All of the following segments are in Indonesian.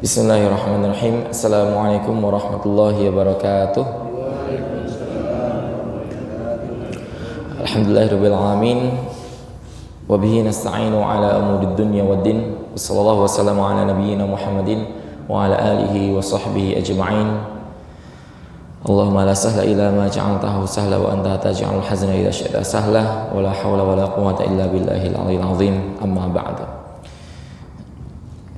Bismillahirrahmanirrahim. Assalamualaikum warahmatullahi wabarakatuh. Alhamdulillahirabbil alamin. Wa bihi nasta'inu ala umurid dunya waddin. Wassallallahu wassalamu ala nabiyyina Muhammadin wa ala alihi wa sahbihi ajma'in. Allahumma la sahla illa ma ja'altahu sahla wa anta taj'alul hazna idza syi'ta sahla wa la hawla wa la quwwata illa billahil aliyyil azim. Amma ba'du.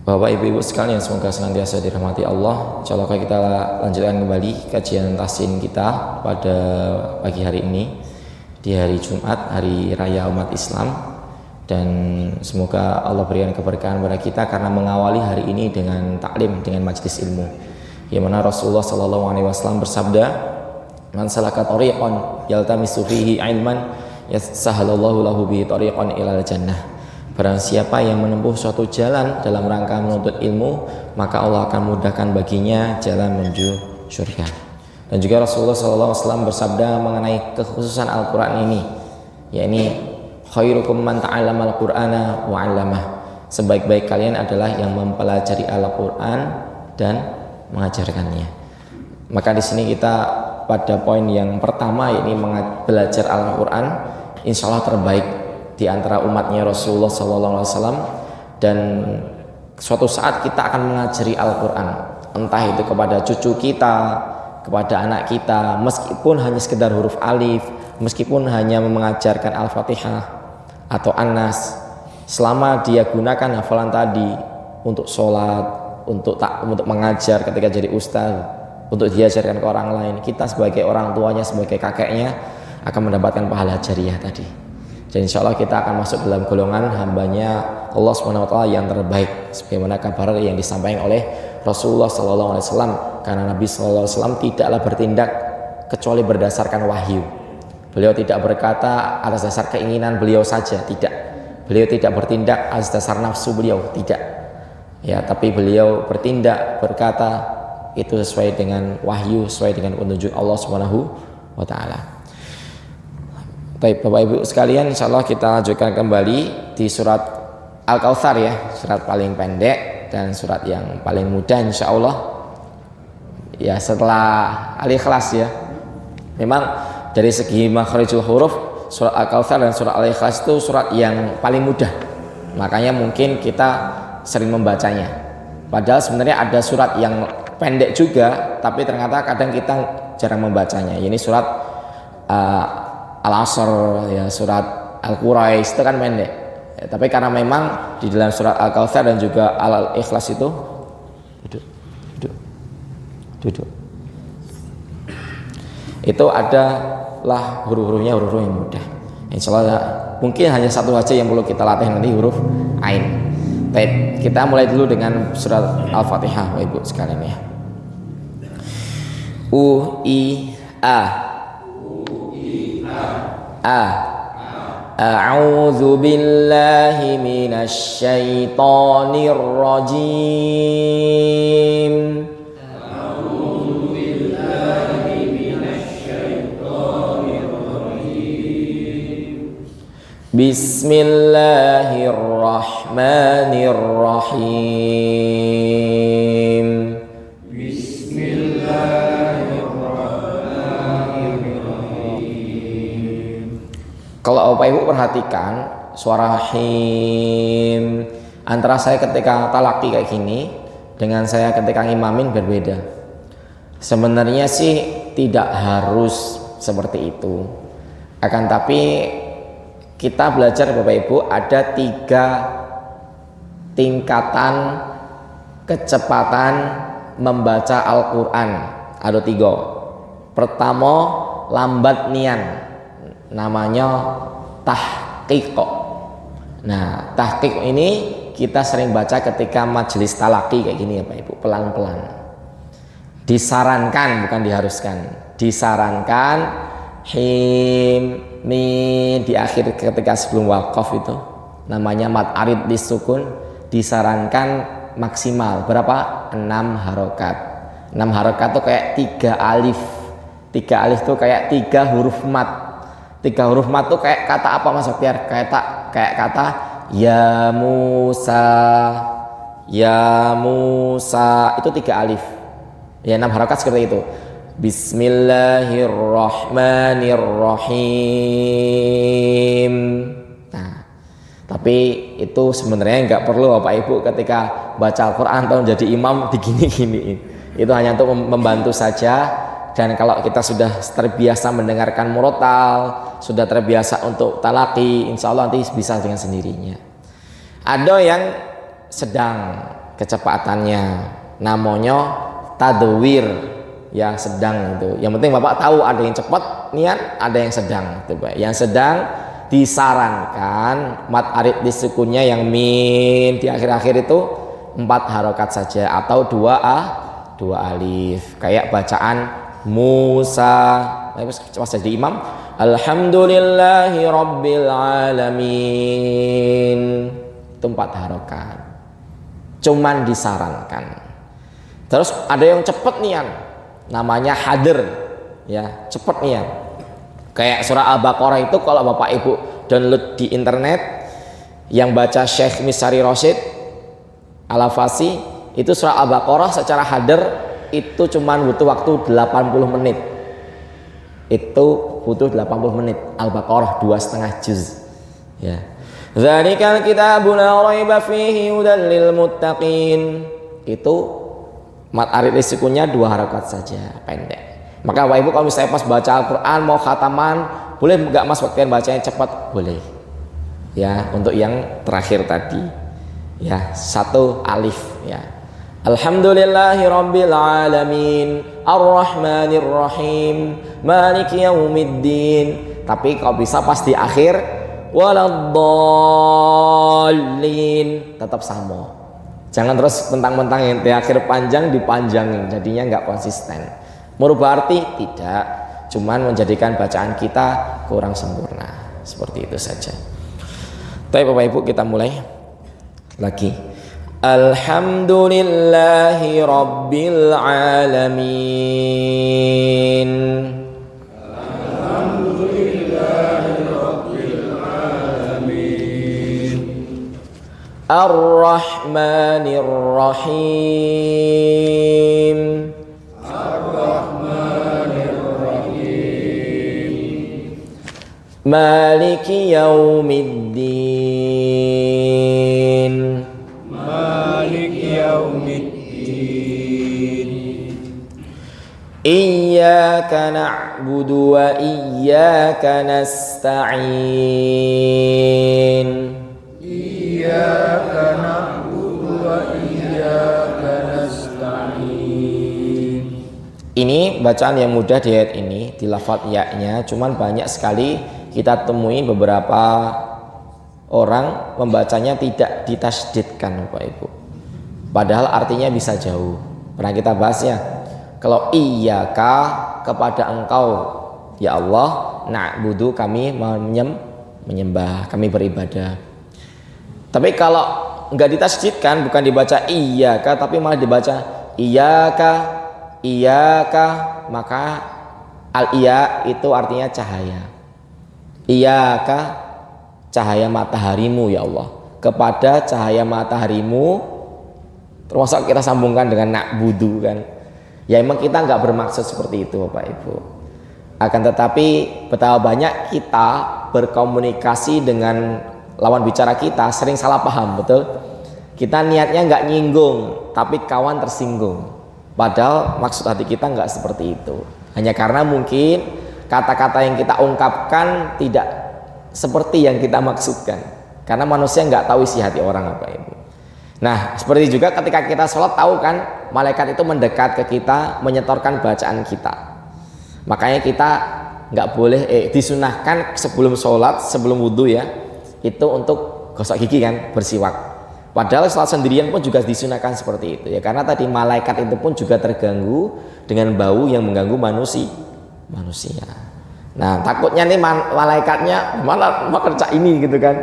Bapak Ibu sekalian, semoga senantiasa dirahmati Allah. Insyaallah kita lanjutkan kembali kajian tahsin kita pada pagi hari ini di hari Jumat, hari raya umat Islam, dan semoga Allah berikan keberkahan kepada kita karena mengawali hari ini dengan taklim, dengan majlis ilmu, yang mana Rasulullah SAW bersabda, "Man salaka tariqan yaltamisu fihi ilman yasahhalallahu lahu bihi tariqan ilal jannah." Barang siapa yang menempuh suatu jalan dalam rangka menuntut ilmu, maka Allah akan mudahkan baginya jalan menuju surga. Dan juga Rasulullah SAW bersabda mengenai kekhususan Al-Quran ini, yakni khairukum man ta'allama al-Qur'ana wa 'allamah. Sebaik-baik kalian adalah yang mempelajari Al-Quran dan mengajarkannya. Maka di sini kita pada poin yang pertama, yakni belajar Al-Quran, insya Allah terbaik di antara umatnya Rasulullah SAW, dan suatu saat kita akan mengajari Al-Quran, entah itu kepada cucu kita, kepada anak kita, meskipun hanya sekedar huruf alif, meskipun hanya mengajarkan Al-Fatihah atau An-Nas, selama dia gunakan hafalan tadi untuk sholat, untuk mengajar ketika jadi ustaz, untuk diajarkan ke orang lain, kita sebagai orang tuanya, sebagai kakeknya akan mendapatkan pahala jariah tadi. Dan insya Allah kita akan masuk dalam golongan hambanya Allah SWT yang terbaik, sebagaimana kabar yang disampaikan oleh Rasulullah SAW. Karena Nabi SAW tidaklah bertindak kecuali berdasarkan wahyu. Beliau tidak berkata atas dasar keinginan beliau saja, tidak. Beliau tidak bertindak atas dasar nafsu beliau, tidak. Ya, tapi beliau bertindak, berkata itu sesuai dengan wahyu, sesuai dengan petunjuk Allah SWT. Baik Bapak Ibu sekalian, insya Allah kita lanjutkan kembali di surat Al-Kautsar, ya, surat paling pendek dan surat yang paling mudah insya Allah, ya, setelah Al-Ikhlas, ya. Memang dari segi makhrijul huruf, surat Al-Kautsar dan surat Al-Ikhlas itu surat yang paling mudah, makanya mungkin kita sering membacanya. Padahal sebenarnya ada surat yang pendek juga, tapi ternyata kadang kita jarang membacanya. Ini surat Al-Asr, ya, surat Al-Quraisy itu kan pendek, ya, tapi karena memang di dalam surat Al-Kautsar dan juga Al-Ikhlas itu duduk itu adalah huruf-hurufnya huruf-huruf yang mudah. Insya Allah mungkin hanya satu saja yang perlu kita latih nanti, huruf Ain. Baik, kita mulai dulu dengan surat Al-Fatihah, Bapak Ibu sekalian, ya. A'udzu billahi minasy syaithanir rajim. A'udzu billahi minasy syaithanir rajim. Bismillahirrahmanirrahim. Kalau Bapak Ibu perhatikan suara him antara saya ketika talaki kayak gini dengan saya ketika ngimamin berbeda. Sebenarnya sih tidak harus seperti itu, akan tapi kita belajar Bapak Ibu ada 3 tingkatan kecepatan membaca Al-Quran, ada 3. Pertama, lambat nian, namanya tahqiq. Nah, tahqiq ini kita sering baca ketika majelis talaki kayak gini ya Pak Ibu, pelan-pelan. Disarankan, bukan diharuskan. Disarankan him min di akhir ketika sebelum waqaf itu namanya mad arid disukun, disarankan maksimal berapa? 6 harokat. 6 harokat tuh kayak 3 alif. 3 alif tuh kayak 3 huruf mat. 3 huruf mat tuh kayak kata apa Mas Oktiar? Kayak kata ya Musa, Ya Musa, itu 3 alif. Ya 6 harokat seperti itu. Bismillahirrahmanirrahim. Nah, tapi itu sebenarnya nggak perlu Bapak Ibu ketika baca Al-Quran atau menjadi imam digini-giniin. Itu hanya untuk membantu saja. Dan kalau kita sudah terbiasa mendengarkan murotal, sudah terbiasa untuk talaki, insya Allah nanti bisa dengan sendirinya. Ada yang sedang kecepatannya, namanya tadwir, ya sedang itu. Yang penting Bapak tahu ada yang cepat niat, ada yang sedang. Yang sedang disarankan mat arid disukunnya yang min di akhir-akhir itu 4 harokat saja atau 2 alif. Kayak bacaan Musa, pas jadi imam, alhamdulillahi rabbil alamin, itu 4 harokat, cuman disarankan. Terus ada yang cepet nian, namanya hadir, ya cepet nian. Kayak surah Al-Baqarah itu kalau Bapak Ibu download di internet, yang baca Syekh Misari Rosyid Al-Afasi, itu surah Al-Baqarah secara hadir itu cuman butuh waktu 80 menit. Itu butuh 80 menit. Al-Baqarah 2,5 juz. Ya. Dzalikal kitabul la raiba fihi hudal lil muttaqin. Itu mat arid risikunya 2 harokat saja, pendek. Maka Bapak Ibu kalau misalnya pas baca Al-Qur'an mau khataman, boleh enggak Mas waktunya bacanya cepat? Boleh. Ya, untuk yang terakhir tadi. Ya, 1 alif ya. Alhamdulillahi rabbil alamin arrahmanir rahim maliki yaumiddin. Tapi kalau bisa pas di akhir waladdallin tetap sama. Jangan terus mentang-mentang yang di akhir panjang dipanjangin, jadinya nggak konsisten. Merubah arti tidak, cuman menjadikan bacaan kita kurang sempurna. Seperti itu saja. Baik Bapak Ibu, kita mulai lagi. Alhamdulillahi rabbil alamin. Alhamdulillahi rabbil alamin. Ar-Rahmanir Rahim. Ar-Rahmanir Rahim. Maliki yaumiddin. Iyyaka na'budu wa iyyaka nasta'in. Iyyaka na'budu wa iyyaka nasta'in. Ini bacaan yang mudah di ayat ini, di lafadz ya-nya, cuman banyak sekali kita temui beberapa orang membacanya tidak ditasydidkan Bapak Ibu. Padahal artinya bisa jauh. Pernah kita bahas ya. Kalau iyyaka kepada engkau ya Allah, na'budu kami menyembah, kami beribadah. Tapi kalau enggak ditasydidkan, bukan dibaca iyyaka tapi malah dibaca iyyaka, maka al-iya itu artinya cahaya. Iyyaka cahaya mataharimu ya Allah. Kepada cahaya mataharimu, termasuk kita sambungkan dengan na'budu kan. Ya emang kita nggak bermaksud seperti itu Bapak Ibu. Akan tetapi betapa banyak kita berkomunikasi dengan lawan bicara kita sering salah paham, betul? Kita niatnya nggak nyinggung, tapi kawan tersinggung. Padahal maksud hati kita nggak seperti itu. Hanya karena mungkin kata-kata yang kita ungkapkan tidak seperti yang kita maksudkan. Karena manusia nggak tahu isi hati orang Bapak Ibu. Nah, seperti juga ketika kita sholat, tahu kan malaikat itu mendekat ke kita, menyetorkan bacaan kita. Makanya kita nggak boleh disunahkan sebelum sholat, sebelum wudhu ya, itu untuk gosok gigi kan, bersiwak. Padahal sholat sendirian pun juga disunahkan seperti itu ya, karena tadi malaikat itu pun juga terganggu dengan bau yang mengganggu manusia. Nah, takutnya nih malaikatnya malah kerja ini gitu kan.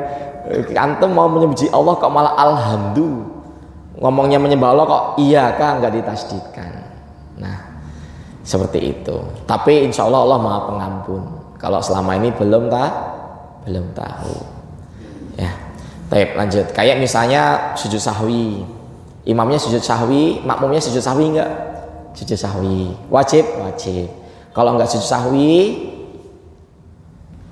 Antum mau menyembah Allah kok malah alhamdulillah, ngomongnya menyembah Allah kok iya kah nggak ditasydidkan. Nah seperti itu. Tapi insya Allah Allah maha pengampun kalau selama ini belum tahu ya. Baik, lanjut. Kayak misalnya sujud sahwi Imamnya sujud sahwi, makmumnya sujud sahwi enggak? Sujud sahwi. Wajib? Wajib. Kalau enggak sujud sahwi,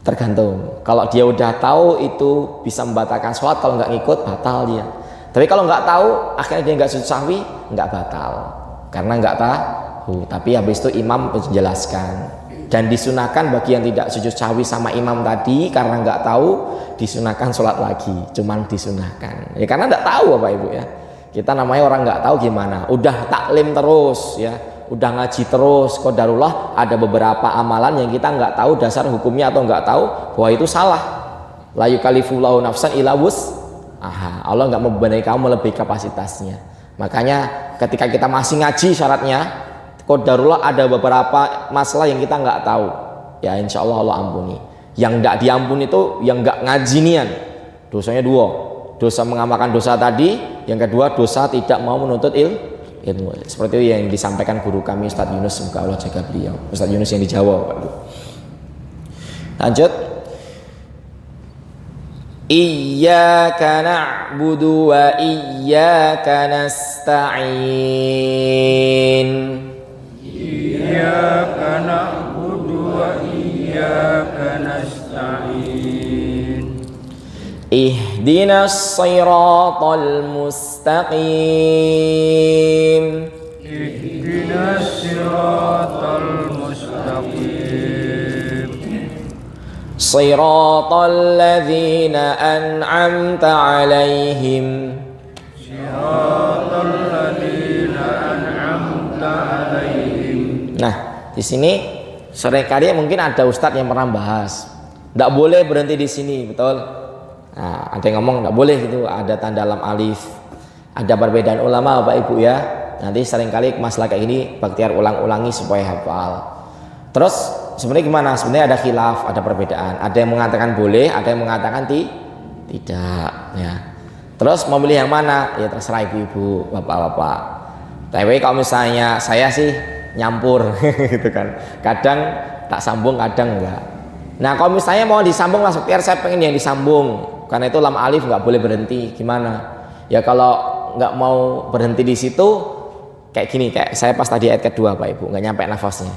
tergantung. Kalau dia udah tahu itu bisa membatalkan sholat, kalau nggak ngikut batal dia. Tapi kalau nggak tahu, akhirnya dia nggak sujud sahwi, nggak batal karena nggak tahu. Tapi habis itu imam menjelaskan dan disunahkan bagi yang tidak sujud sahwi sama imam tadi karena nggak tahu, disunahkan sholat lagi. Cuman disunahkan. Ya karena nggak tahu Bapak Ibu ya. Kita namanya orang nggak tahu gimana. Udah taklim terus ya. Udah ngaji terus, qadarullah ada beberapa amalan yang kita nggak tahu dasar hukumnya atau nggak tahu bahwa itu salah. La yukallifullahu nafsan illa wus'aha. Allah nggak membebani kamu melebihi kapasitasnya. Makanya ketika kita masih ngaji syaratnya, qadarullah ada beberapa masalah yang kita nggak tahu. Ya insya Allah Allah ampuni. Yang nggak diampuni itu yang nggak ngaji nian. Dosanya dua. Dosa mengamalkan dosa tadi, yang kedua dosa tidak mau menuntut ilmu. Seperti itu yang disampaikan guru kami Ustadz Yunus, semoga Allah jaga beliau. Ustadz Yunus yang di Jawa Pak Ibu. Lanjut. Iyyaka na'budu wa iyyaka nasta'in. Iyyaka na'budu wa iyyaka nasta'in. Ihdinas siratal mustaqim. Ihdinas siratal mustaqim. Siratal ladzina an'amta 'alaihim. Siratal ladzina an'amta 'alaihim. Nah, di sini seringkali mungkin ada ustadz yang pernah bahas, tidak boleh berhenti di sini, betul? Nah, ada yang ngomong nggak boleh gitu, ada tanda lam alif, ada perbedaan ulama Bapak Ibu ya. Nanti seringkali masalah kayak gini Baktiar ulang-ulangi supaya hafal. Terus sebenarnya gimana? Sebenarnya ada khilaf, ada perbedaan. Ada yang mengatakan boleh, ada yang mengatakan tidak. Ya. Terus mau pilih yang mana? Ya terserah ibu-ibu, bapak-bapak. Tapi kalau misalnya saya sih nyampur, gitu kan. Kadang tak sambung, kadang enggak. Nah kalau misalnya mau disambung langsung, saya pengen yang disambung. Karena itu lam alif nggak boleh berhenti. Gimana? Ya kalau nggak mau berhenti di situ, kayak gini, kayak saya pas tadi ayat kedua Pak Ibu, nggak nyampe nafasnya.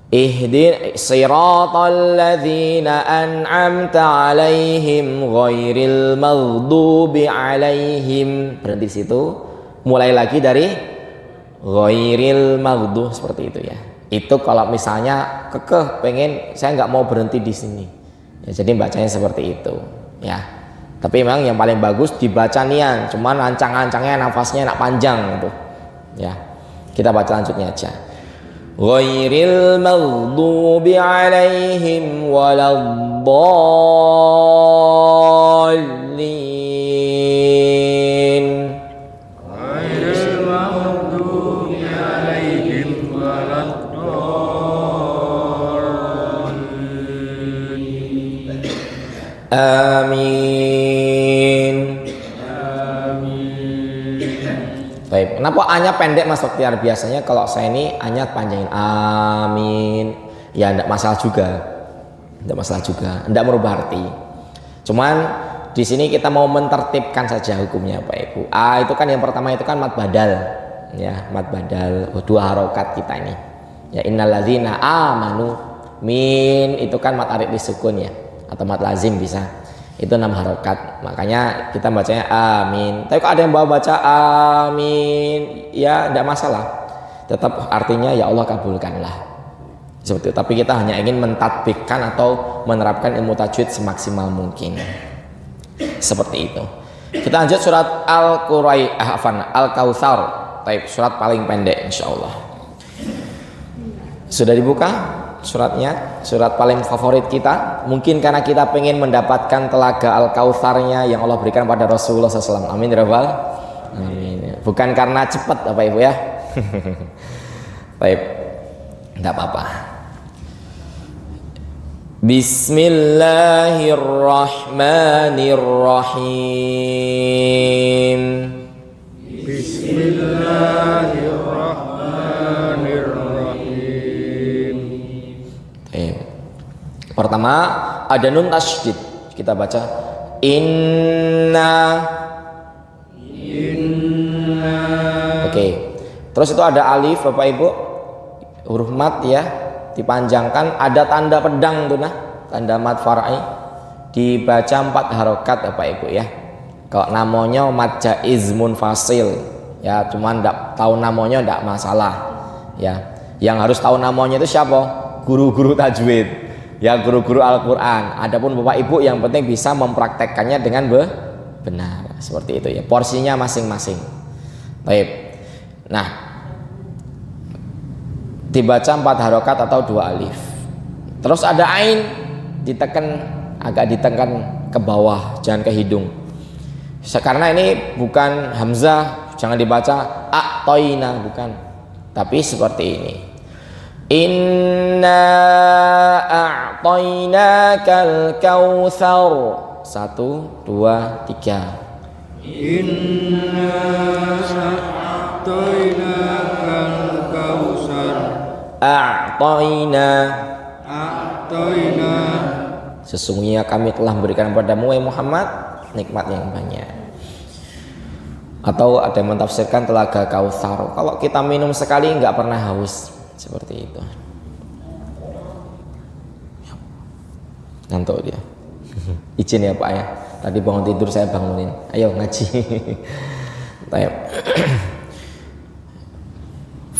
Ihdin siratal ladzina an'amta 'alaihim ghairil maghdubi 'alaihim. Berhenti di situ. Mulai lagi dari ghairil maghdub seperti itu ya. Itu kalau misalnya kekeh pengen saya nggak mau berhenti di sini. Ya, jadi bacanya seperti itu. Ya, tapi memang yang paling bagus dibaca nian, cuman ancang-ancangnya nafasnya enak panjang gitu. Ya, kita baca lanjutnya aja. Ghairil maghdubi 'alaihim waladdallin. Ghairil maghdubi 'alaihim waladdallin. Amin. Baik, kenapa A-nya pendek Mas Baktiar? Biasanya kalau saya ini A-nya panjangin. Amin. Ya enggak masalah juga. Enggak masalah juga. Enggak merubah arti. Cuman di sini kita mau mentertibkan saja hukumnya Pak Ibu. A itu kan yang pertama itu kan mad badal. Ya, mad badal dua harokat kita ini. Ya innalladzina amanu. Min itu kan mad arid disukun ya, atau mad lazim bisa. Itu 6 harokat, makanya kita bacanya amin. Tapi kalau ada yang baca amin, ya tidak masalah, tetap artinya ya Allah kabulkanlah, seperti itu. Tapi kita hanya ingin mentatbikkan atau menerapkan ilmu tajwid semaksimal mungkin, seperti itu. Kita lanjut surat Al-Kautsar, surat paling pendek insya Allah. Sudah dibuka suratnya, surat paling favorit kita, mungkin karena kita pengen mendapatkan telaga Al-Kautsarnya yang Allah berikan pada Rasulullah SAW. Amin ya Rabbal. Amin. Bukan karena cepat Bapak Ibu ya. Baik, tidak apa-apa. Bismillahirrahmanirrahim. Bismillahirrahmanirrahim. Pertama ada nun tasydid, kita baca inna. Inna Oke. Terus itu ada alif Bapak Ibu. Huruf mat ya, dipanjangkan, ada tanda pedang tuh nah, tanda mat far'i. Dibaca 4 harokat Bapak Ibu ya. Kalau namanya mat jaiz munfasil ya, cuman enggak tahu namanya enggak masalah ya. Yang harus tahu namanya itu siapa? Guru-guru tajwid ya, guru-guru Al-Quran. Adapun Bapak Ibu yang penting bisa mempraktekkannya dengan benar, seperti itu ya, porsinya masing-masing. Baik. Nah, dibaca 4 harokat atau 2 alif. Terus ada ain, agak ditekan ke bawah, jangan ke hidung. Karena ini bukan hamzah, jangan dibaca a'toina, bukan, tapi seperti ini. Inna a'toinakal kautsar. 1, 2, 3. Inna a'tainakal kautsar. A'toina. A'taina. Sesungguhnya kami telah memberikan padamu wahai Muhammad nikmat yang banyak. Atau ada yang mentafsirkan telaga kautsar. Kalau kita minum sekali nggak pernah haus, seperti itu. Ngantuk dia. Izin ya Pak ya. Tadi bangun tidur saya bangunin. Ayo ngaji. Baik.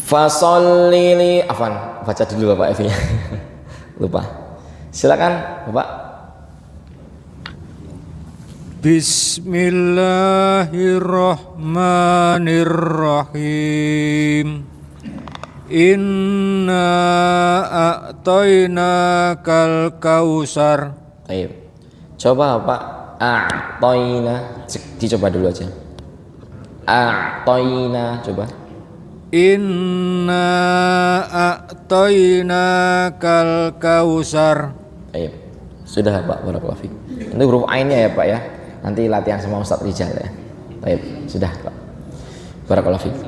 Fasholli li afan. Baca dulu Bapak Evi. Lupa. Silakan Bapak. Bismillahirrahmanirrahim. Inna a'tainakal kautsar. Baik. Coba Pak, a'taina. Dicoba dulu aja. A'taina, coba. Inna a'tainakal kautsar. Baik. Sudah Pak, barakallahu fiik. Itu huruf ainnya ya Pak ya. Nanti latihan sama Ustaz Rijal ya. Baik, sudah Pak. Barakallahu fiik.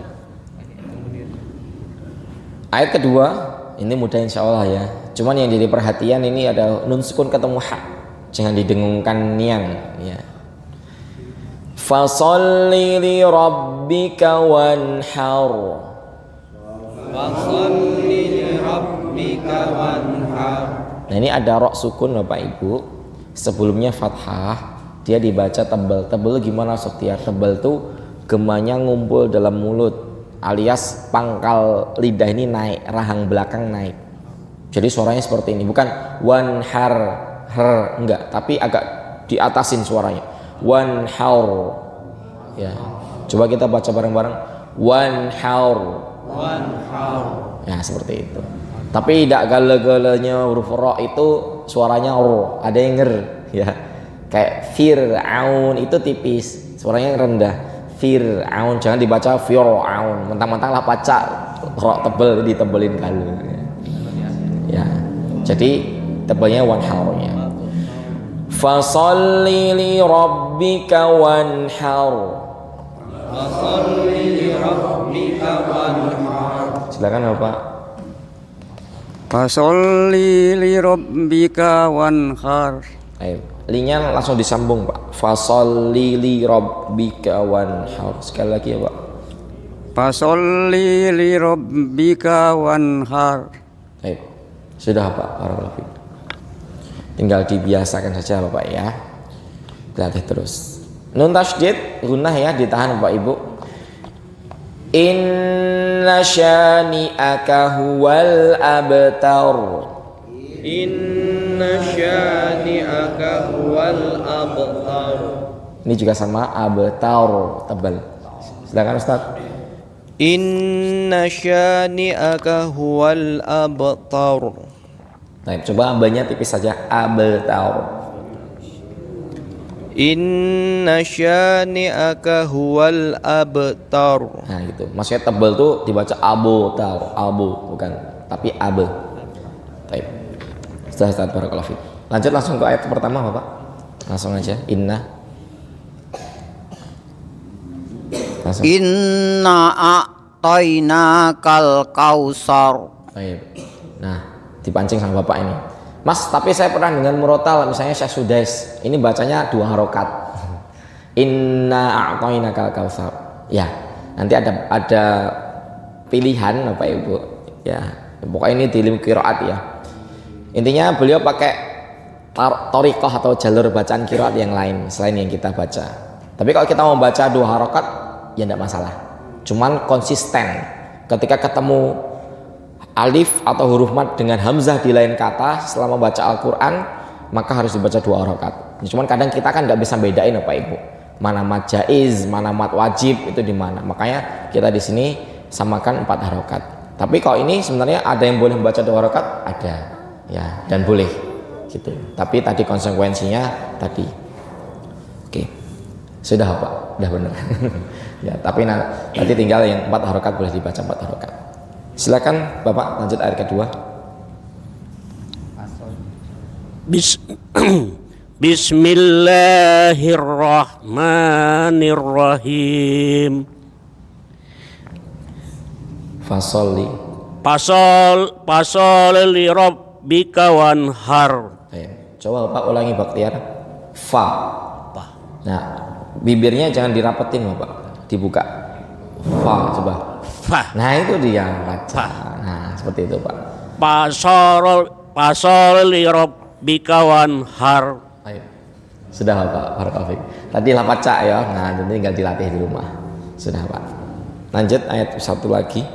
Ayat kedua, ini mudah insya Allah ya. Cuman yang jadi perhatian ini ada nun sukun ketemu ha. Jangan didengungkan nian ya. Fasholli li rabbika wanhar. Fasholli li rabbika wanhar. Nah ini ada rok sukun Bapak Ibu. Sebelumnya fathah. Dia dibaca tebal. Tebal gimana Softiar? Tebal tuh gemanya ngumpul dalam mulut, alias pangkal lidah ini naik, rahang belakang naik. Jadi suaranya seperti ini, bukan wanhar, enggak, tapi agak diatasin suaranya. Wanhar. Ya. Coba kita baca bareng-bareng. Wanhar. Wanhar. Ya, seperti itu. Tapi tidak gale-galenya huruf ra itu suaranya ro, ada yang nger, ya. Kayak Fir'aun itu tipis, suaranya rendah. Fir'aun, jangan dibaca Fir'aun, mentang-mentang lah baca ra tebel ditebelin galu. Ya. Jadi tebelnya wanharnya. Fasholli li rabbika wanhar. Fasholli li rabbika wanhar. Silakan Bapak. Fasholli li rabbika wanhar. Ayo, linya langsung disambung Pak. Fasholli li rabbika wanhar. Sekali lagi ya Pak. Fasholli li rabbika wanhar. Ayo, sudah Pak. Barakallahu fiik. Tinggal dibiasakan saja Bapak ya. Latih terus. Nun tasydid gunnah ya, ditahan Bapak Ibu. Inna syani'aka huwal abtar. Inna syani'aka huwal abtar. Ini juga sama abtar, tebal. Silakan Ustaz. Inna syani'aka huwal abtar. Nah, coba abanya tipis saja, abtar. Inna syani'aka huwal abtar. Nah gitu, maksudnya tebal tuh dibaca abtar, abu bukan, tapi abe. Baik. Sudah Ustaz, barakallahu fiik. Lanjut langsung ke ayat pertama Bapak. Langsung aja, inna. Langsung. Inna a'tainakal kautsar. Baik. Nah, dipancing sama Bapak ini. Mas, tapi saya pernah dengan murotal, misalnya Syekh Sudais. Ini bacanya 2 harokat. Inna a'tainakal kautsar. Ya, Nanti ada pilihan Bapak Ibu ya. Pokoknya ini di ilmu qiraat ya. Intinya beliau pakai thariqah atau jalur bacaan qiraat yang lain selain yang kita baca. Tapi kalau kita mau baca 2 harokat ya tidak masalah. Cuman konsisten. Ketika ketemu alif atau huruf mad dengan hamzah di lain kata selama baca Al-Quran, maka harus dibaca 2 harokat. Cuman kadang kita kan nggak bisa bedain Bapak Ibu, mana mad jaiz, mana mad wajib, itu di mana. Makanya kita di sini samakan 4 harokat. Tapi kalau ini sebenarnya ada yang boleh membaca 2 harokat, ada ya, dan boleh gitu. Tapi tadi konsekuensinya tadi. Oke. Sudah Pak, udah benar. Ya, tapi nanti tinggal yang 4 harokat boleh dibaca 4 harokat. Silakan Bapak lanjut ayat kedua. Bismillahirrahmanirrahim. Fasolli. Pasol li rabbika wanhar. Coba Bapak ulangi Baktiar. Fa. Nah, bibirnya jangan dirapetin Bapak, dibuka. Fa, coba. Fa. Nah, itu dia baca. Nah, seperti itu Pak. Pasol li rabbika wanhar. Ayo. Sudah Pak, barakallahu. Tadi lah baca ya. Nah, nanti tinggal dilatih di rumah. Sudah Pak. Lanjut ayat 1 lagi.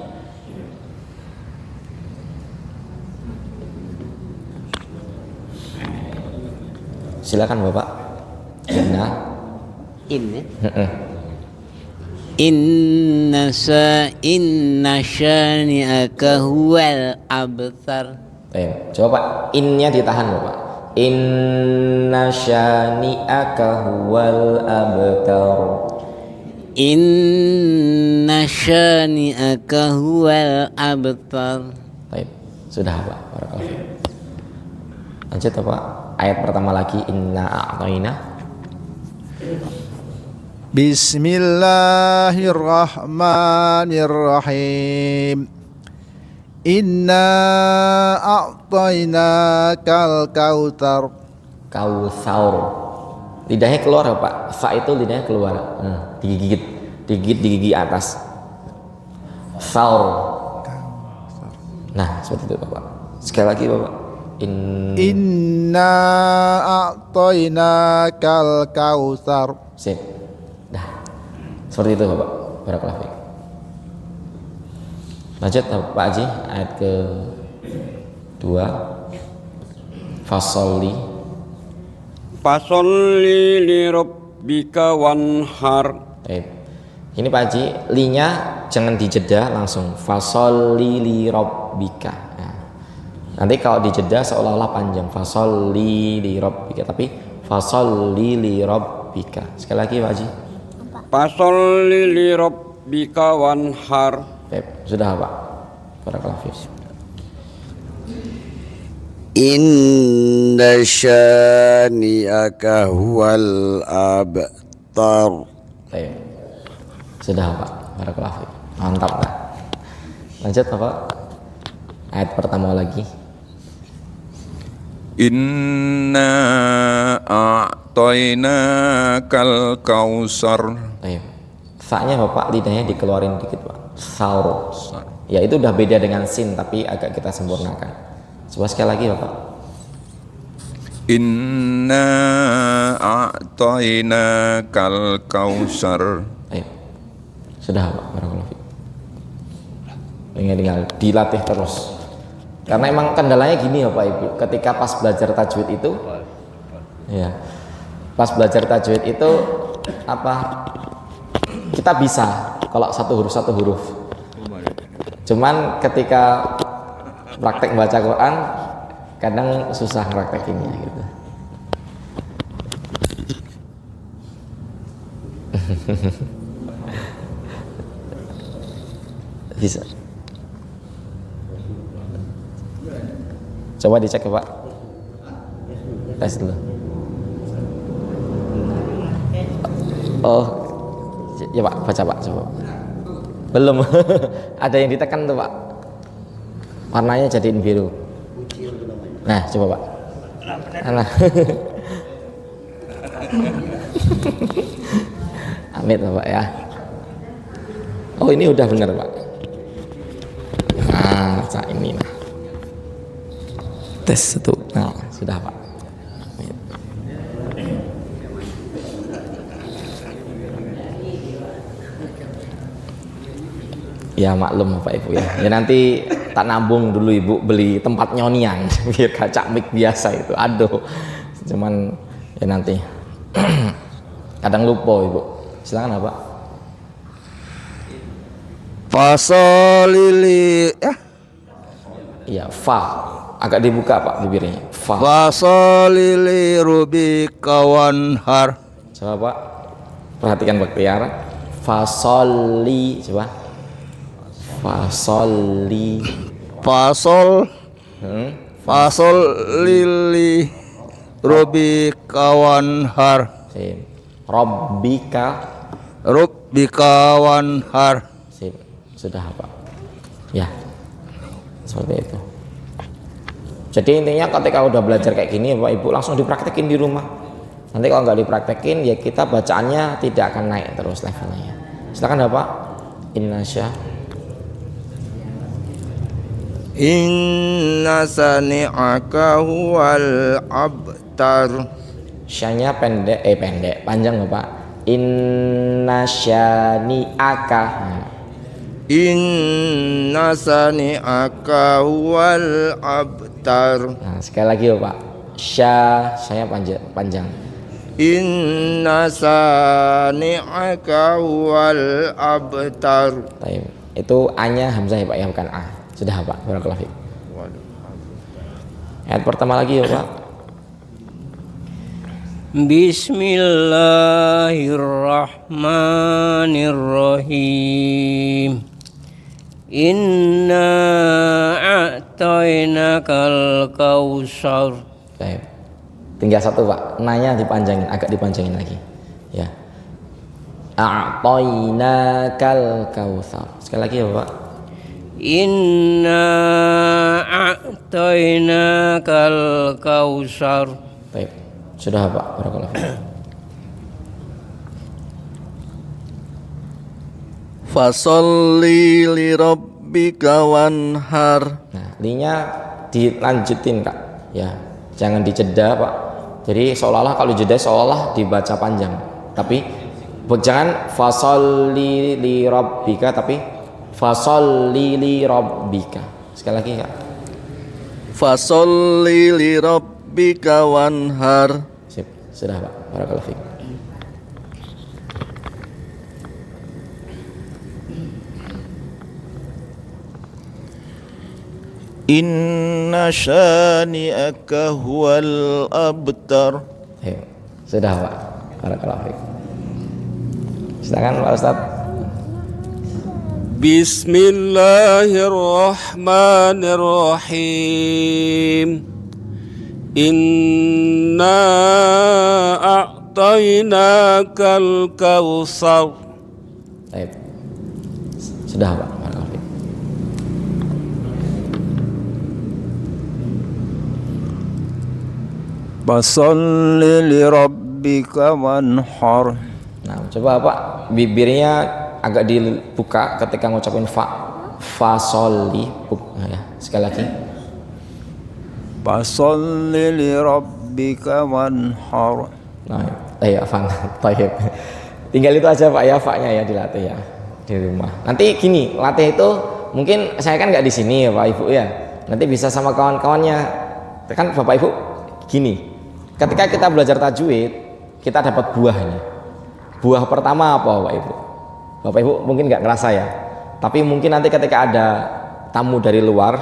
Silakan Bapak. Ini Inna syani'aka huwal abtar. Coba Pak, innya ditahan Bapak. Inna syani'aka huwal abtar. Inna syani'aka huwal abtar. Baik, sudah Pak. Barakallahu. Lanjut Pak. Ayat pertama lagi, inna a'tayna. Bismillahirrahmanirrahim. Inna a'tainakal kautsar. Kautsar. Lidahnya keluar Pak. Fa itu lidahnya keluar. Digigit di gigi atas. Saur. Nah, seperti itu Bapak. Sekali lagi Bapak. Inna a'tainakal kautsar. Sip. Dah. Seperti itu Bapak. Barakallahu fiik. Lanjut Pak Haji, ayat ke-2. Fasolli. Fasolli li rabbika wanhar. Baik. Ini Pak Haji, linya jangan dijeda langsung. Fasolli li rabbika. Nah, nanti kalau dijeda seolah-olah panjang. Fasolli li rabbika, tapi fasolli li rabbika. Sekali lagi Pak Haji. Fasolli li rabbika wanhar. Baik, sudah Pak. Barakallahu fiik. Inna syani'aka huwal abtar. Baik. Sudah Pak. Barakallahu fiik. Mantap Pak. Lanjut Bapak. Ayat pertama lagi. Inna a'tainakal kautsar. Baik. Fa-nya Bapak lidahnya dikeluarin dikit Pak. Saur. Ya itu udah beda dengan sin tapi agak kita sempurnakan. Coba sekali lagi Bapak. Inna a'tainakal kautsar. Ayo. Sudah Pak. Barakallahu fiik. Tinggal dilatih terus. Karena emang kendalanya gini Bapak Ibu, ketika pas belajar tajwid itu ya. Pas belajar tajwid itu apa? Kita bisa kalau satu huruf cuman ketika praktek baca Quran kadang susah praktekinnya gitu. Bisa coba dicek ya Pak, tes dulu. Oh ya Pak, baca Pak, coba. Belum. Ada yang ditekan tuh Pak, warnanya jadiin biru. Nah coba Pak. Nah. Amit Pak ya. Oh ini udah benar Pak. Nah saat ini nah. Tes satu. Nah sudah Pak. Ya maklum Bapak Ibu ya. Ya nanti tak nambung dulu Ibu beli tempat nyonian biar kaca mic biasa itu. Aduh. Cuman ya nanti kadang lupa Ibu. Silakan Pak. Fasolili ya. Iya, fa. Agak dibuka Pak bibirnya. Fa. Fasolili rubika wanhar. Coba Pak. Perhatikan Baktiar. Fasoli coba. Fasoli. Fasol lili rubika wanhar. Sip. Robbika. Rubika wanhar. Sip. Sudah Pak. Ya. Seperti itu. Jadi intinya ketika udah belajar kayak gini Bapak Ibu langsung dipraktekin di rumah. Nanti kalau nggak dipraktekin ya kita bacaannya tidak akan naik terus levelnya. Silakan Bapak. Innasya. Inna sani'aka huwal abtar. Syanya pendek, panjang Bapak. Inna syani'aka. Inna sani'aka huwal abtar. Nah, sekali lagi Bapak. Syanya panjang. Inna sani'aka huwal abtar. Taib. Itu A-nya hamzah ya Pak ya, bukan A. Sudah Pak, barakallahu fiik. Ayat pertama lagi ya Pak. Bismillahirrahmanirrahim. Inna a'tainakal kautsar. Taib. Tinggal satu Pak, nanya dipanjangin, agak dipanjangin lagi. Ya. A'tainakal kautsar. Sekali lagi ya Pak. Inna a'tainakal kautsar. Baik. Sudah Pak, barakallahu fiik. Fasolli li rabbika wanhar. Nah, linya dilanjutin Kak. Ya, jangan dijeda Pak. Jadi seolah-olah kalau jeda seolah dibaca panjang. Tapi jangan fasolli li rabbika tapi fasolli li rabbika. Sekali lagi Kak. Fasolli li rabbika wanhar. Sip, sudah Pak. Barakallahu fiik. Inna syani'aka huwal abtar. Ayo, sudah Pak. Barakallahu fiik. Silakan Pak Ustaz. Bismillahirrahmanirrahim. Inna a'tainakal kautsar. Baik. Sudah Pak. Barakallahu fiik. Fasolli li rabbika wanhar. Nah, coba Pak bibirnya agak dibuka ketika ngucapin fa. Fasolli. Nah, ya, sekali lagi. Fasolli li rabbika wanhar. Nah, afan. Tayyib. Tinggal itu aja Pak ya, fa-nya ya dilatih ya di rumah. Nanti gini, latih itu mungkin saya kan nggak di sini ya Pak Ibu ya. Nanti bisa sama kawan-kawannya. Kan Bapak Ibu gini. Ketika kita belajar tajwid, kita dapat buah ini. Buah pertama apa Bapak Ibu? Bapak Ibu mungkin nggak ngerasa ya. Tapi mungkin nanti ketika ada tamu dari luar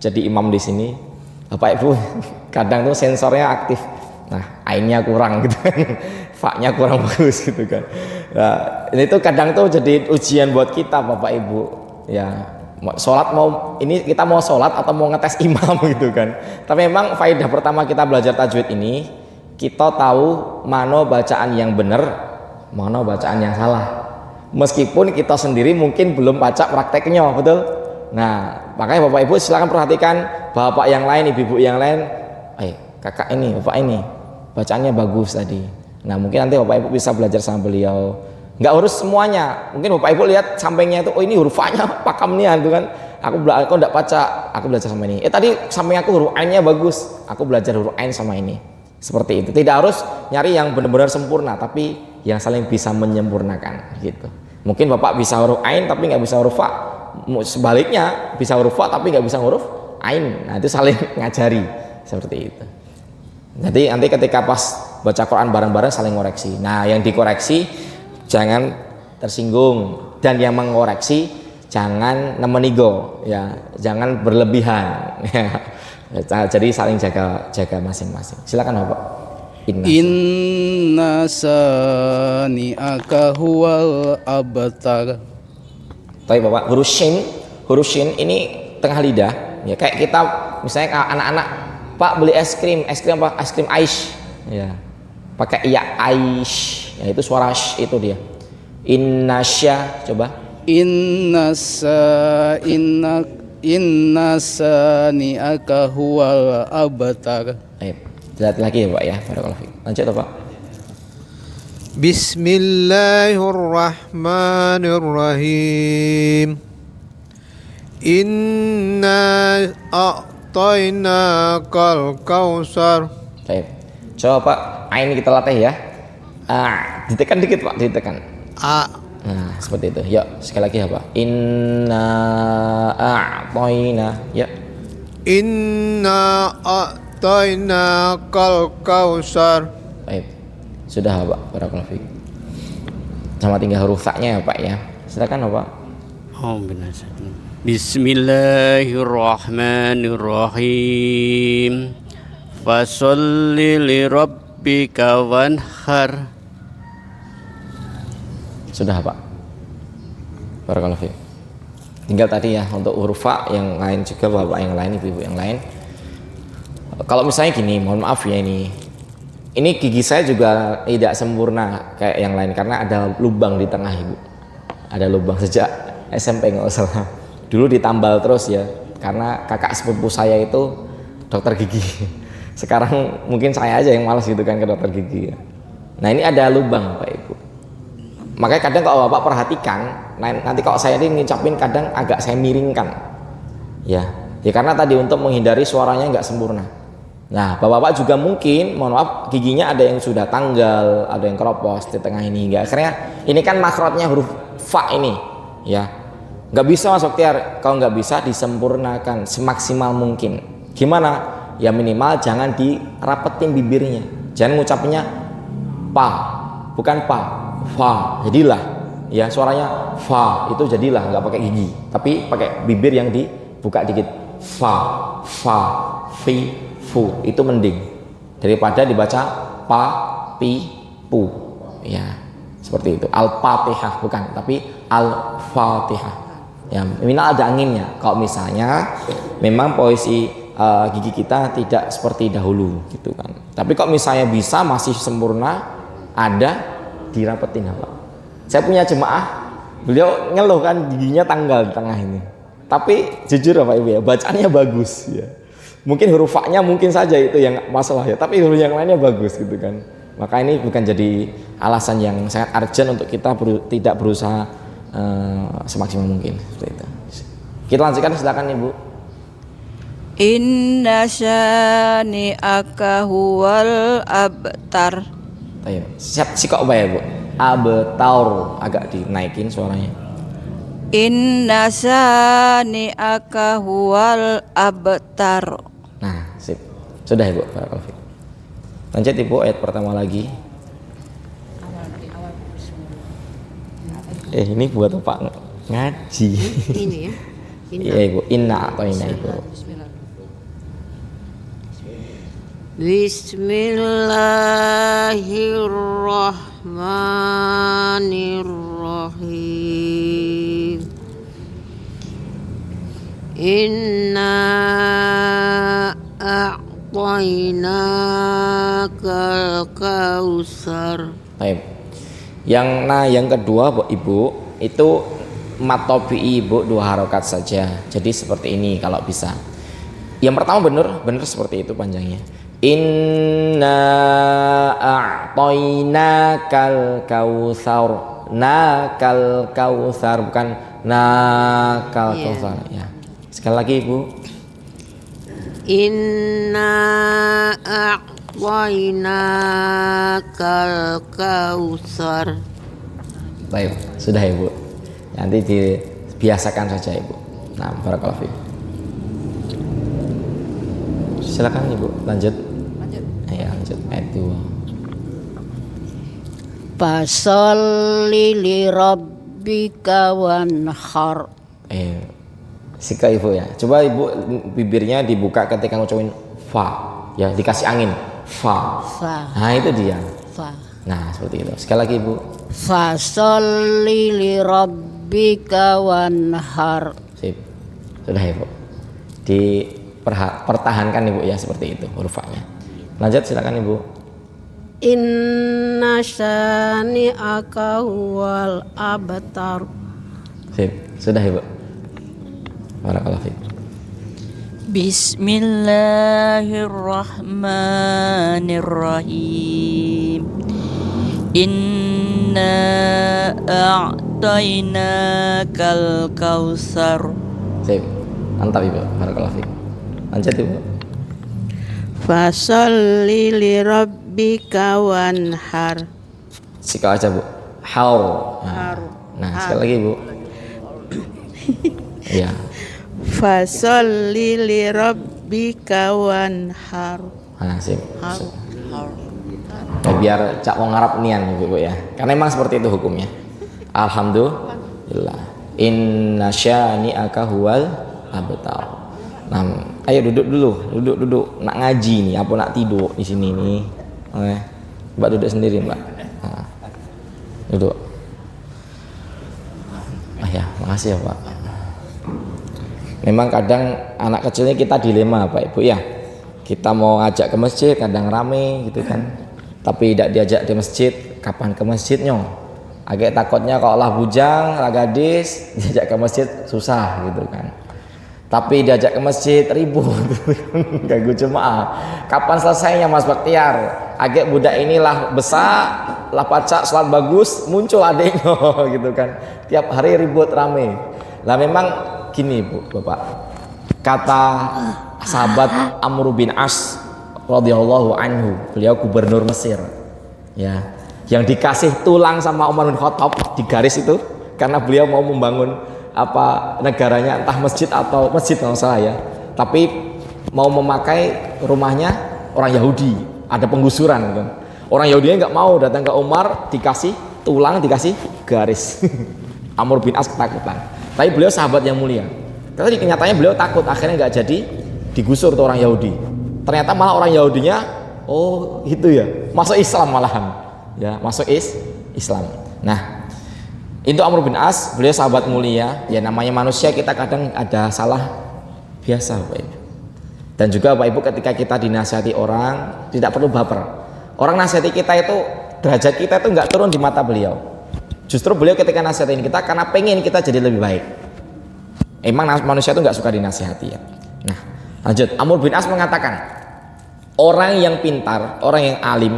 jadi imam di sini, Bapak Ibu kadang tuh sensornya aktif. Nah, ainnya kurang gitu kan. Fa-nya kurang bagus gitu kan. Nah, ini tuh kadang tuh jadi ujian buat kita Bapak Ibu. Ya, sholat ini kita mau sholat atau mau ngetes imam gitu kan. Tapi memang faedah pertama kita belajar tajwid ini, kita tahu mana bacaan yang benar, mana bacaan yang salah. Meskipun kita sendiri mungkin belum baca prakteknya, betul? Nah, makanya Bapak Ibu silakan perhatikan bapak yang lain, ibu-ibu yang lain. Kakak ini, bapak ini bacaannya bagus tadi. Nah, mungkin nanti Bapak Ibu bisa belajar sama beliau. Nggak urus semuanya. Mungkin Bapak Ibu lihat sampingnya itu, oh ini huruf A-nya pakam nih gitu kan. Aku enggak baca, aku belajar sama ini. Tadi samping aku huruf Ain-nya bagus, aku belajar huruf Ain sama ini. Seperti itu. Tidak harus nyari yang benar-benar sempurna, tapi yang saling bisa menyempurnakan gitu. Mungkin Bapak bisa huruf Ain tapi nggak bisa huruf A. Sebaliknya bisa huruf A tapi nggak bisa huruf Ain. Nah itu saling ngajari seperti itu. Jadi nanti ketika pas baca Quran bareng-bareng saling koreksi. Nah yang dikoreksi jangan tersinggung, dan yang mengoreksi jangan nemenigo, ya jangan berlebihan. Jadi saling jaga masing-masing. Silakan Bapak. Inna sani'aka huwal abtar. Tapi Bapak, huruf shin ini tengah lidah. Ya kayak kita misalnya anak-anak, Pak beli es krim apa? Es krim Aish. Ya. Pakai iya Aish. Ya itu suara sh itu dia. Innasya, coba. Inna sani'aka huwal abtar. Ayo, lihat lagi ya Pak ya. Barakallahu fiik. Lanjut Pak. Bismillahirrahmanirrahim. Inna a'tainakal kautsar. Baik. Coba Pak, Ain kita latih ya. Ditekan dikit Pak, ditekan. Nah, seperti itu. Yuk, sekali lagi ya Pak. Inna a'taina. Ya. Inna a'tainakal kautsar. Baik. Sudah Pak, barakallahu fiik. Sama tinggal huruf fa-nya ya Pak ya. Silakan Pak. Oh benar. Bismillahirrahmanirrahim. Fasholli lirabbika wanhar. Sudah Pak. Barakallahu fiik. Tinggal tadi ya untuk huruf fa yang lain juga Bapak yang lain, Ibu-ibu yang lain. Kalau misalnya gini, mohon maaf ya ini gigi saya juga tidak sempurna kayak yang lain karena ada lubang di tengah Ibu. Ada lubang sejak SMP nggak salah. Dulu ditambal terus ya karena kakak sepupu saya itu dokter gigi. Sekarang mungkin saya aja yang malas gitu kan ke dokter gigi ya. Nah ini ada lubang Pak Ibu. Makanya kadang kalau Bapak perhatikan, nanti kalau saya ini ngucapin kadang agak saya miringkan. Ya karena tadi untuk menghindari suaranya nggak sempurna. Nah, Bapak-bapak juga mungkin, mohon maaf, giginya ada yang sudah tanggal, ada yang keropos di tengah ini. Hingga akhirnya ini kan makrotnya huruf fa ini, ya, nggak bisa Mas Oktiar. Kalau nggak bisa disempurnakan semaksimal mungkin. Gimana? Ya minimal jangan dirapetin bibirnya, jangan ngucapinnya pa, bukan pa, fa. Jadilah, ya suaranya fa itu jadilah nggak pakai gigi, tapi pakai bibir yang dibuka dikit. Fa, fi. Fu itu mending daripada dibaca pa pi pu ya seperti itu. Al-Fatihah bukan tapi Al-Fatihah ya minimal ada anginnya kalau misalnya memang posisi gigi kita tidak seperti dahulu gitu kan. Tapi kok misalnya bisa masih sempurna ada dirapetin apa. Saya punya jemaah beliau ngeluh kan giginya tanggal di tengah ini, tapi jujur Bapak Ibu ya bacaannya bagus ya. Mungkin huruf fa-nya mungkin saja itu yang masalah ya, tapi huruf yang lainnya bagus gitu kan. Maka ini bukan jadi alasan yang sangat urgent untuk kita tidak berusaha semaksimal mungkin seperti itu. Kita lanjutkan, silakan Ibu. Inna syani'aka huwal abtar. Ayo, siap sikok ya Bu. Abtar agak dinaikin suaranya. Inna syani'aka huwal abtar. Nah, sip. Sudah Ibu. Lanjut Ibu ayat pertama lagi. Ini buat Pak ngaji. Ini ya. Iya Ibu. Inna atau inna Ibu. Bismillahirrahmanirrahim. Inna a'tainakal kautsar. Baik. Yang kedua Bu Ibu itu matobi Ibu 2 harokat saja. Jadi seperti ini kalau bisa. Yang pertama benar seperti itu panjangnya. Inna a'tainakal kautsar. nakal kautsar, bukan nakal kautsar ya. Sekali lagi Ibu. Inna a'tainakal kautsar. Baik, sudah Ibu. Nanti dibiasakan saja Ibu. Nah, barakallahu fiik. Silakan Ibu, lanjut. Ya, lanjut ayat 2. Fasolli li rabbika wanhar. Sika Ibu ya. Coba Ibu bibirnya dibuka ketika ngucapin fa, ya dikasih angin. Fa. Nah, itu dia. Fa. Nah, seperti itu. Sekali lagi Ibu. Fasolli li rabbika wanhar. Sip. Sudah Ibu. Pertahankan Ibu ya, seperti itu hurufnya. Lanjut silakan Ibu. Inna syani'aka huwal abtar. Sip. Sudah Ibu. Barakallahu fiik. Bismillahirrahmanirrahim. Inna a'tainakal kautsar. Sip. Mantap Ibu. Barakallahu fiik. Lanjut Ibu. Fasolli li rabbika wanhar. Sikau aja Bu. How. Nah, sekali lagi Bu. Iya. Fasolli li rabbika wanhar. Nah, sip. Nah, biar cak wong Arab nian Ibu ya. Karena memang seperti itu hukumnya. Alhamdulillah. Inna syani'aka huwal abtar. Nah, ayo duduk dulu, nak ngaji nih, apa nak tidur di sini nih? Mbak duduk sendiri Mbak. Nah, duduk. Ya, makasih ya Pak. Memang kadang anak kecilnya kita dilema Pak Ibu ya. Kita mau ngajak ke masjid, kadang rame gitu kan. Tapi tidak diajak di masjid, kapan ke masjidnya? Agak takutnya kalau lah bujang, lah gadis, diajak ke masjid susah gitu kan. Tapi diajak ke masjid ribut, ganggu jemaah. Kapan selesainya Mas Baktiar? Agak budak inilah besar, lah pacak sholat bagus, muncul adiknya gitu kan. Tiap hari ribut rame. Lah memang gini Bu, Bapak. Kata sahabat Amr bin As radhiyallahu anhu, beliau gubernur Mesir. Ya, yang dikasih tulang sama Umar bin Khattab di garis itu karena beliau mau membangun negaranya, entah masjid atau masjid kalau salah ya, tapi mau memakai rumahnya orang Yahudi, ada penggusuran kan. Orang Yahudinya nggak mau datang ke Umar, dikasih tulang, dikasih garis. Amr bin As ketakutan, tapi beliau sahabat yang mulia. Tapi kenyataannya beliau takut, akhirnya nggak jadi digusur tuh orang Yahudi. Ternyata malah orang Yahudinya itu ya masuk Islam malahan, ya masuk Islam. Nah, itu Amr bin As, beliau sahabat mulia. Ya namanya manusia, kita kadang ada salah biasa Bapak Ibu. Dan juga Bapak Ibu, ketika kita dinasihati orang, tidak perlu baper. Orang nasihati kita itu, derajat kita itu nggak turun di mata beliau. Justru beliau ketika nasihatin kita karena pengen kita jadi lebih baik. Emang manusia itu nggak suka dinasihati ya. Nah, lanjut. Amr bin As mengatakan, orang yang pintar, orang yang alim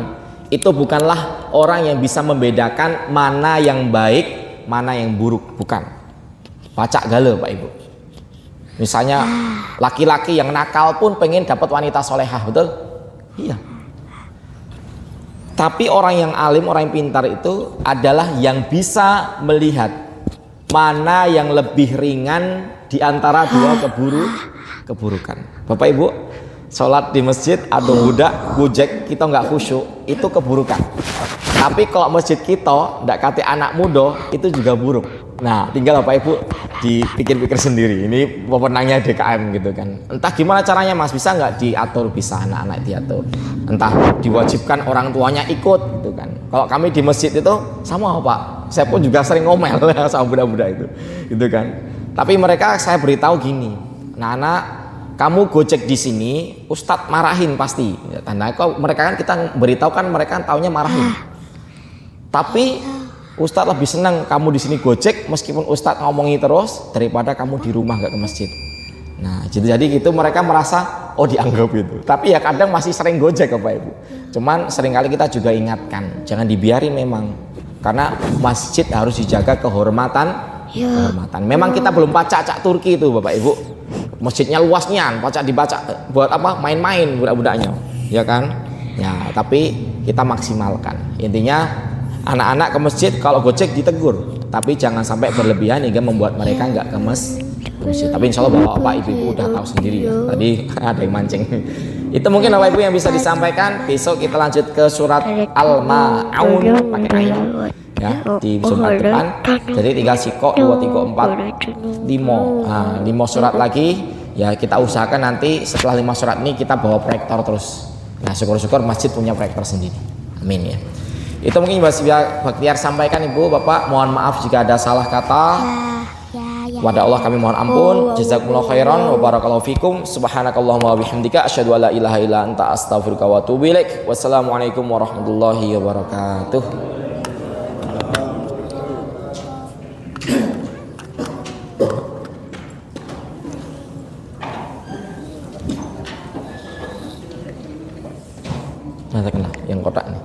itu bukanlah orang yang bisa membedakan mana yang baik, mana yang buruk, bukan. Pacak gale Pak Ibu. Misalnya laki-laki yang nakal pun pengen dapat wanita solehah, betul? Iya. Tapi orang yang alim, orang yang pintar itu adalah yang bisa melihat mana yang lebih ringan di antara dua keburukan. Bapak Ibu, sholat di masjid atau budak gojek kita nggak khusyuk, itu keburukan. Tapi kalau masjid kita ndak kate anak muda, itu juga buruk. Nah, tinggal Bapak Ibu dipikir-pikir sendiri. Ini pemenangnya DKM gitu kan. Entah gimana caranya Mas, bisa nggak diatur? Bisa, anak-anak diatur. Entah diwajibkan orang tuanya ikut gitu kan. Kalau kami di masjid itu sama Pak, saya pun juga sering ngomel sama budak-budak itu gitu kan. Tapi mereka saya beritahu gini, anak-anak, kamu gojek di sini, Ustadz marahin pasti. Tanda kok mereka kan, kita beritahu kan mereka taunya marahin. Tapi Ustadz lebih senang kamu di sini gojek meskipun Ustadz ngomongi terus daripada kamu di rumah nggak ke masjid. Nah, jadi gitu mereka merasa dianggap itu. Tapi ya kadang masih sering gojek Bapak Ibu. Cuman seringkali kita juga ingatkan, jangan dibiarin memang. Karena masjid harus dijaga kehormatan. Memang kita belum pacak Turki itu Bapak Ibu. Masjidnya luasnya, pacak dibaca buat apa? Main-main budak-budaknya, ya kan? Ya, tapi kita maksimalkan. Intinya anak-anak ke masjid kalau gojek ditegur, tapi jangan sampai berlebihan hingga membuat mereka nggak ke masjid. Tapi insya Allah bapak ibu udah tahu sendiri ya. Tadi ada yang mancing. Itu mungkin bapak ibu yang bisa disampaikan. Besok kita lanjut ke surat Al-Ma'un pakai ain ya di Jumat depan. Jadi tinggal sikok 2, 3, 4, 5 surat lagi ya. Kita usahakan nanti setelah 5 surat ini kita bawa proyektor terus. Nah syukur-syukur masjid punya proyektor sendiri. Amin ya. Itu mungkin Baktiar sampaikan ibu bapak. Mohon maaf jika ada salah kata. Kepada Allah kami mohon ampun. Jazakumullah khairan wa barakallahu fikum. Subhanakallahumma wa bihamdika asyhadu an la ilaha illa anta astaghfiruka wa atubu ilaik. Wassalamualaikum warahmatullahi wabarakatuh. Nah, yang kotak nih.